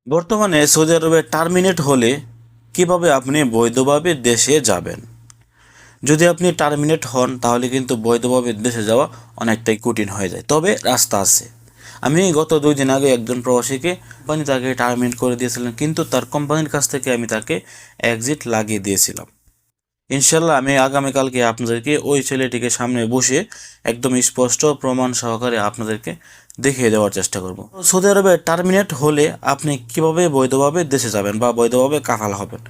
বর্তমানে সৌদি আরবে টার্মিনেট হলে কিভাবে আপনি বৈধভাবে দেশে যাবেন। যদি আপনি টার্মিনেট হন তাহলে কিন্তু বৈধভাবে দেশে যাওয়া অনেকটাই কঠিন হয়ে যায়, তবে রাস্তা আছে। আমি গত 2 দিন আগে একজন প্রবাসীকে কোম্পানি তাকে টার্মিনেট করে দিয়েছিলেন, কিন্তু তার কোম্পানির কাছ থেকে আমি তাকে এক্সিট লাগিয়ে দিয়েছিলাম। ইনশাল্লাহ আমি আগামীকালকে আপনাদেরকে ওই ছেলেটিকে সামনে বসে একদম স্পষ্ট প্রমাণ সহকারে আপনাদেরকে দেখিয়ে দেওয়ার চেষ্টা করব। সৌদি আরবে টার্মিনেট হলে আপনি কিভাবে বৈধভাবে দেশে যাবেন বা বৈধভাবে কাফালা হবেন।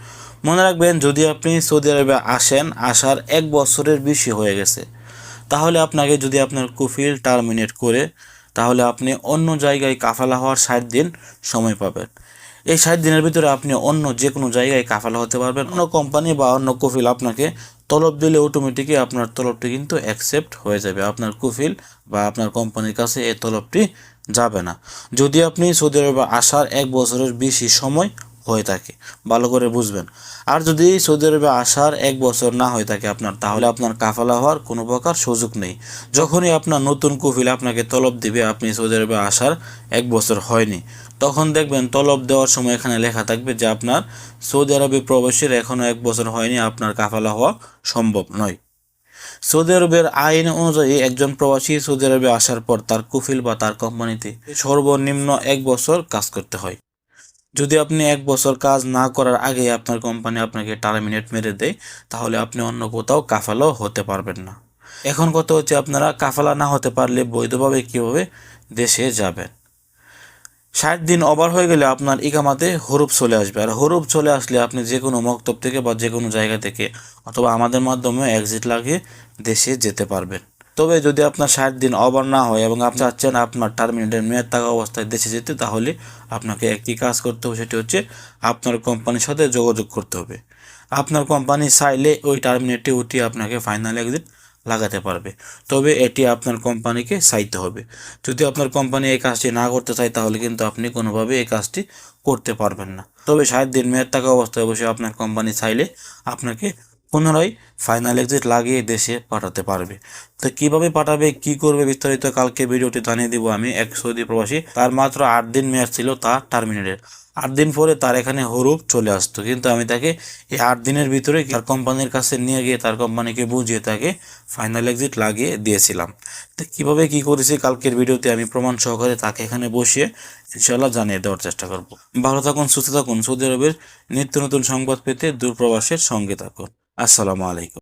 মনে রাখবেন, যদি আপনি সৌদি আরবে আসেন, আসার 1 বছরের বেশি হয়ে গেছে, তাহলে আপনাকে যদি আপনার কুফিল টার্মিনেট করে, তাহলে আপনি অন্য জায়গায় কাফালা হওয়ার 60 দিন সময় পাবেন। এই 60 দিনের ভিতরে আপনি অন্য যে কোনো জায়গায় কাফালা হতে পারবেন। অন্য কোম্পানি বা অন্য কফিল আপনাকে তলব দিলে অটোমেটিকই আপনার তলবটি কিন্তু অ্যাকসেপ্ট হয়ে যাবে। আপনার কফিল বা আপনার কোম্পানির কাছে এই তলবটি যাবে না, যদি আপনি সৌদি আরবে আসার 1 বছরের বেশি সময় হয়ে থাকে। ভালো করে বুঝবেন। আর যদি সৌদি আরবে আসার 1 বছর না হয়ে থাকে আপনার, তাহলে আপনার কাফালা হওয়ার কোনো প্রকার সুযোগ নেই। যখনই আপনার নতুন কফিল আপনাকে তলব দিবে আপনি সৌদি আরবে আসার 1 বছর হয়নি, তখন দেখবেন তলব দেওয়ার সময় এখানে লেখা থাকবে যে আপনার সৌদি আরবে প্রবেশের এখনও 1 বছর হয়নি, আপনার কাফালা হওয়া সম্ভব নয়। সৌদি আরবের আইন অনুযায়ী একজন প্রবাসী সৌদি আরবে আসার পর তার কুফিল বা তার কোম্পানিতে সর্বনিম্ন 1 বছর কাজ করতে হয়। যদি আপনি 1 বছর কাজ না করার আগে আপনার কোম্পানি আপনাকে টার্মিনেট মেরে দেয়, তাহলে আপনি অন্য কোথাও কাফালাও হতে পারবেন না। এখন কথা হচ্ছে, আপনারা কাফালা না হতে পারলে বৈধভাবে কীভাবে দেশে যাবেন। 60 দিন ওভার হয়ে গেলে আপনার ইকামাতে হরুপ চলে আসবে, আর হরুপ চলে আসলে আপনি যে কোনো মক্তব থেকে বা যে কোনো জায়গা থেকে অথবা আমাদের মাধ্যমে এক্সিট লাগিয়ে দেশে যেতে পারবেন। তবে যদি আপনার 60 দিন ওভার না হয় এবং আপনি চাচ্ছেন আপনার টার্মিনেটের মেয়াদ থাকা অবস্থায় দেশে যেতে, তাহলে আপনাকে একটি কাজ করতে হবে, সেটি হচ্ছে আপনার কোম্পানির সাথে যোগাযোগ করতে হবে। আপনার কোম্পানি চাইলে ওই টার্মিনেটটি উঠিয়ে আপনাকে ফাইনাল এক্সিট লাগাতে পারবে, তবে এটি আপনার কোম্পানিকে চাইতে হবে। যদি আপনার কোম্পানি এই কাজটি না করতে চায়, তাহলে কিন্তু আপনি কোনোভাবে এই কাজটি করতে পারবেন না। তবে 60 দিন মেয়াদ থাকা অবস্থায় অবশ্যই আপনার কোম্পানি চাইলে আপনাকে পুনরায় ফাইনাল এক্সিট লাগিয়ে দেশে পাঠাতে পারবে। তো কিভাবে পাঠাবে, কি করবে, বিস্তারিত কালকে ভিডিওটি জানিয়ে দিব আমি। এক সৌদি প্রবাসী, তার মাত্র 8 দিন মেয়াদ ছিল তার টার্মিনেটের। 8 দিন পরে তার এখানে হরুপ চলে আসতো, কিন্তু আমি তাকে এই 8 দিনের ভিতরে তার কোম্পানির কাছে নিয়ে গিয়ে তার কোম্পানিকে বুঝিয়ে তাকে ফাইনাল এক্সিট লাগিয়ে দিয়েছিলাম। তো কীভাবে কী করেছি কালকের ভিডিওতে আমি প্রমাণ সহকারে তাকে এখানে বসিয়ে ইনশাল্লাহ জানিয়ে দেওয়ার চেষ্টা করব। ভালো থাকুন, সুস্থ থাকুন। সৌদি আরবের নিত্য নতুন সংবাদ পেতে দূরপ্রবাসের সঙ্গে থাকুন। আসসালামু আলাইকুম।